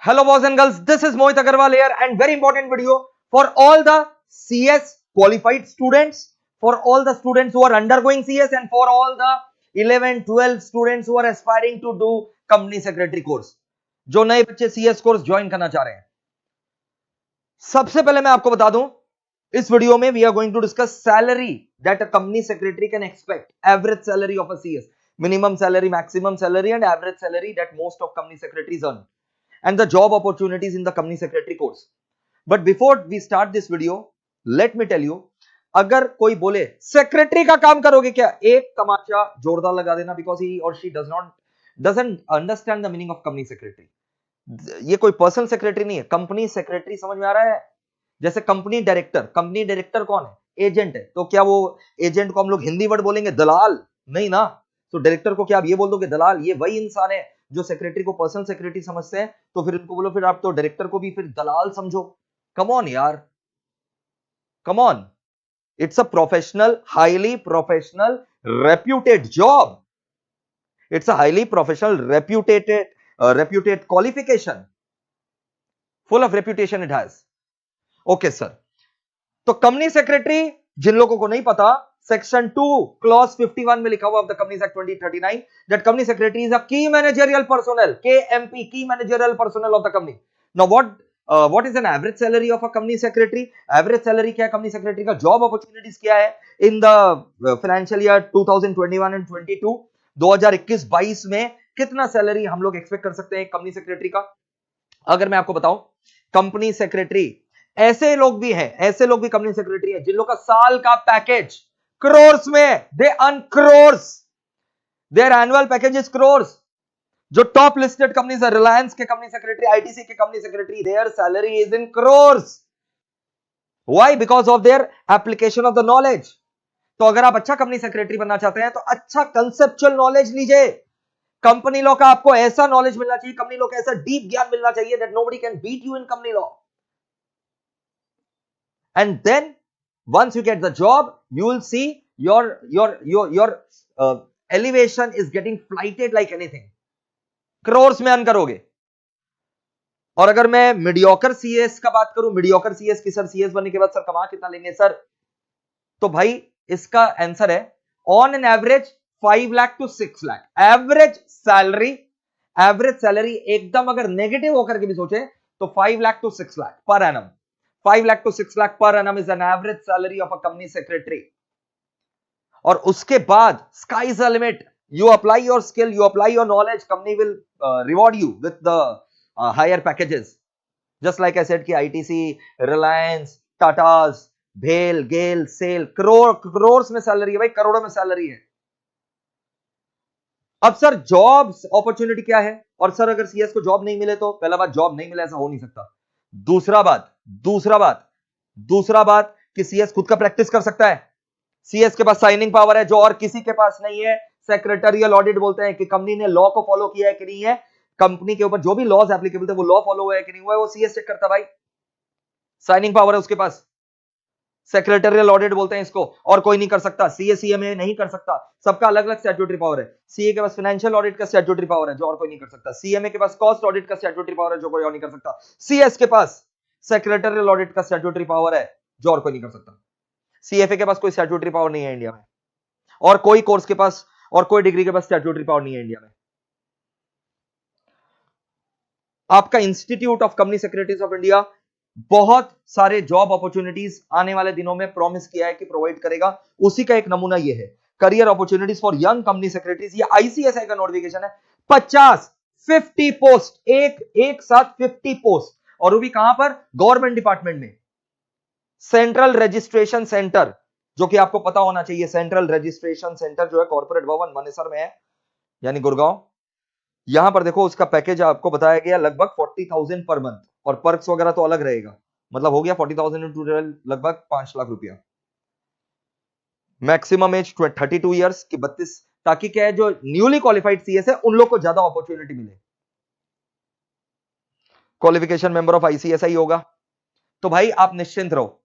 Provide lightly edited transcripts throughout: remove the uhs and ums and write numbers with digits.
Hello boys and girls, this is Mohit Agarwal here and very important video for all the CS qualified students, for all the students who are undergoing CS and for all the 11, 12 students who are aspiring to do company secretary course. जो नए बच्चे CS course join करना चाह रहे हैं, सबसे पहले मैं आपको बता दूं, इस वीडियो में we are going to discuss salary that a company secretary can expect, average salary of a CS, minimum salary, maximum salary and average salary that most of company secretaries earn, and the job opportunities in the company secretary course. But before we start this video, let me tell you, अगर कोई बोले secretary का काम करोगे क्या, एक तमाचा जोरदार लगा देना, because he or she doesn't understand the meaning of company secretary. ये कोई पर्सनल सेक्रेटरी नहीं है, कंपनी सेक्रेटरी समझ में आ रहा है? जैसे कंपनी डायरेक्टर कौन है? एजेंट है. तो क्या वो एजेंट को हम लोग हिंदी वर्ड बोलेंगे दलाल? नहीं ना. तो डायरेक्टर को क्या आप ये बोल दोगे दलाल? ये वही इंसान है जो सेक्रेटरी को पर्सनल सेक्रेटरी समझते हैं, तो फिर उनको बोलो फिर आप तो डायरेक्टर को भी फिर दलाल समझो. कम ऑन यार, come on. It's a professional, highly professional, reputed job. It's a highly professional, reputed qualification, full of reputation it has. Okay sir. तो कंपनी सेक्रेटरी, जिन लोगों को नहीं पता, सेक्शन 2 क्लॉज 51 में लिखा हुआ of the companies act 2039 that company secretary is a की managerial personal, KMP, की managerial personal of the company. Now what is an average salary of a company secretary? Average salary क्या है company secretary का? Job opportunities क्या है in the financial year 2021 and 22, 2021-22 में कितना salary हम लोग एक्सपेक्ट कर सकते हैं कंपनी सेक्रेटरी का? अगर मैं आपको बताऊं, कंपनी सेक्रेटरी, ऐसे लोग भी कंपनी सेक्रेटरी है जिन लोग का साल का पैकेज करोर्स में, they earn crores, there annual package is crores. जो टॉप लिस्टेड कंपनीज है, रिलायंस के कंपनी सेक्रेटरी, आईटीसी के company secretary, there salary is in crores. Why? Because of their application of the knowledge. तो अगर आप अच्छा कंपनी सेक्रेटरी बनना चाहते हैं तो अच्छा कंसेप्चुअल नॉलेज लीजिए. कंपनी लॉ का आपको ऐसा नॉलेज मिलना चाहिए, कंपनी लॉ का ऐसा डीप ज्ञान मिलना चाहिए that nobody can beat you in company law. And then once you get the job, you will see your elevation is getting flighted like anything. crores में अर्न करोगे. और अगर मैं मीडियोकर CS का बात करूं, मीडियोकर CS की sir CS बनने के बाद सर कमा कितना लेंगे सर? तो भाई इसका आंसर है on an average 5 lakh to 6 lakh average salary. एकदम अगर नेगेटिव होकर के भी सोचे तो 5 lakh to 6 lakh per annum. 5 lakh to 6 lakh per annum is an average salary of a company secretary. और उसके बाद sky is the limit. You apply your skill, you apply your knowledge, company will reward you with the higher packages. Just like I said कि ITC, Reliance, Tatas, भेल, गेल, cell, crore में salary है भाई, करोड़ों में सैलरी है. अब सर जॉब अपॉर्चुनिटी क्या है? और सर अगर CS को जॉब नहीं मिले तो पहला बात जॉब नहीं मिले ऐसा हो नहीं सकता. दूसरा बात कि CS खुद का प्रैक्टिस कर सकता है. CS के पास साइनिंग पावर है जो और किसी के पास नहीं है. सेक्रेटरियल ऑडिट बोलते हैं कि कंपनी ने लॉ को फॉलो किया है कि नहीं है, कंपनी के ऊपर जो भी लॉज एप्लीकेबल थे वो लॉ फॉलो हुआ है कि नहीं हुआ है, वो CS चेक करता भाई. साइनिंग पावर है उसके पास. सेक्रेटरियल ऑडिट बोलते हैं इसको, और कोई नहीं कर सकता. CMA नहीं कर सकता. सबका अलग अलग स्टैट्यूटरी पावर है. CA के पास फाइनेंशियल ऑडिट का स्टैट्यूटरी पावर है जो और कोई नहीं कर सकता. CMA के पास कॉस्ट ऑडिट का स्टैट्यूटरी पावर है जो कोई और नहीं कर सकता. CS के पास सेक्रेटरियल ऑडिट का स्टैट्यूटरी पावर है जो और कोई नहीं कर सकता. CFA के पास कोई स्टैट्यूटरी पावर नहीं है इंडिया में, और कोई कोर्स के पास और कोई डिग्री के पास स्टैट्यूटरी पावर नहीं है इंडिया में. आपका institute of company secretaries of India बहुत सारे जॉब अपॉर्चुनिटीज आने वाले दिनों में प्रॉमिस किया है कि प्रोवाइड करेगा. उसी का एक नमूना ये है, career opportunities for young company secretaries. ये ICSI का नोटिफिकेशन है. 50 पोस्ट, एक साथ 50 पोस्ट, और वो भी कहां पर? गवर्नमेंट डिपार्टमेंट में. सेंट्रल रजिस्ट्रेशन सेंटर, जो कि आपको पता होना चाहिए, सेंट्रल रजिस्ट्रेशन सेंटर जो है कॉर्पोरेट भवन मानेसर में है, यानी गुड़गांव. यहां पर देखो उसका पैकेज आपको बताया गया लगभग 40,000 पर मंथ, और पर्क्स वगैरह तो अलग रहेगा. मतलब हो गया 40,000 इंटू लगभग 5 लाख रुपया. मैक्सिमम एज 32 ईयर्स की 32, ताकि क्या है जो न्यूली क्वालिफाइड CS है उन लोग को ज्यादा अपॉर्चुनिटी मिले. क्वालिफिकेशन मेंबर ऑफ ICSI होगा. तो भाई आप निश्चिंत रहो.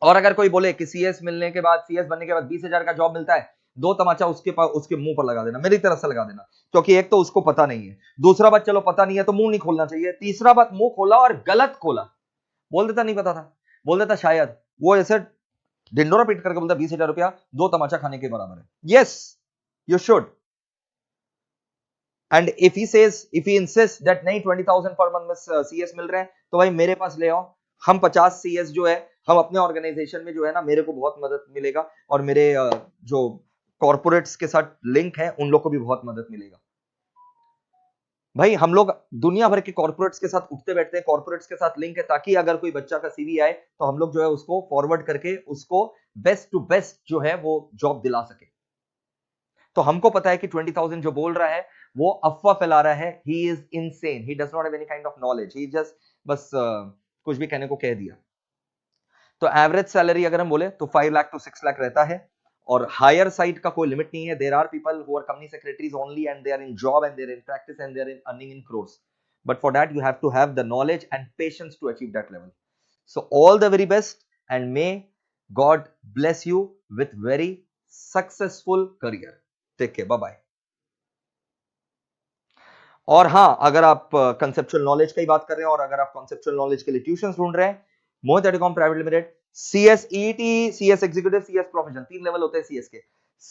और अगर कोई बोले कि CS बनने के बाद 20,000 का जॉब मिलता है, दो तमाचा उसके पास उसके मुंह पर लगा देना, मेरी तरफ से लगा देना, क्योंकि एक तो उसको पता नहीं है, दूसरा बात चलो पता नहीं है तो मुंह नहीं खोलना चाहिए, तीसरा बात मुंह खोला और गलत खोला, बोल देता नहीं पता था, बोल देता शायद, वो ऐसे ढिंडोरा पीट करके बोलता 20,000 रुपया दो तमाचा खाने के बराबर है। Yes you should, and if he says, if he insist that नहीं 20,000 पर मंथ में सीएस मिल रहे हैं तो भाई मेरे पास ले आओ, हम 50 सीएस जो है हम अपने ऑर्गेनाइजेशन में जो है ना, मेरे को बहुत मदद मिलेगा और मेरे जो कॉर्पोरेट्स के साथ लिंक है उन लोग को भी बहुत मदद मिलेगा। भाई हम लोग दुनिया भर के कॉर्पोरेट्स के साथ उठते बैठते हैं, कॉर्पोरेट्स के साथ लिंक है, ताकि अगर कोई बच्चा का सीवी आए तो हम लोग जो है उसको फॉरवर्ड करके उसको बेस्ट टू बेस्ट जो है वो जॉब दिला सके। तो हमको पता है कि 20,000 जो बोल रहा है वो अफवाह फैला रहा है, he is insane, he does not have any kind of knowledge, he just बस कुछ भी कहने को कह दिया। तो एवरेज सैलरी अगर हम बोले तो 5 लाख टू 6 लाख रहता है, और हायर साइड का कोई लिमिट नहीं है। There are people who are company secretaries only and they are in job and they are in practice and they are in earning in crores, but for that you have to have the knowledge and patience to achieve that level. So all the very best and may God bless you with very successful career. Take care, bye bye. और हाँ, अगर आप conceptual knowledge की बात कर रहे हैं और अगर आप कंसेप्चुअल नॉलेज के लिए ट्यूशंस ढूंढ रहे हैं, Mohit telecom private limited, CS ET, CS executive, CS professional, 3 level होते हैं सीएस के,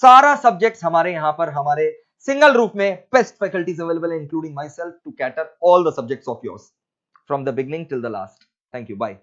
सारा सब्जेक्ट्स हमारे यहाँ पर हमारे सिंगल रूफ में बेस्ट फैकल्टीज अवेलेबल है, including myself to cater all the subjects of yours from the beginning till the last. Thank you, bye.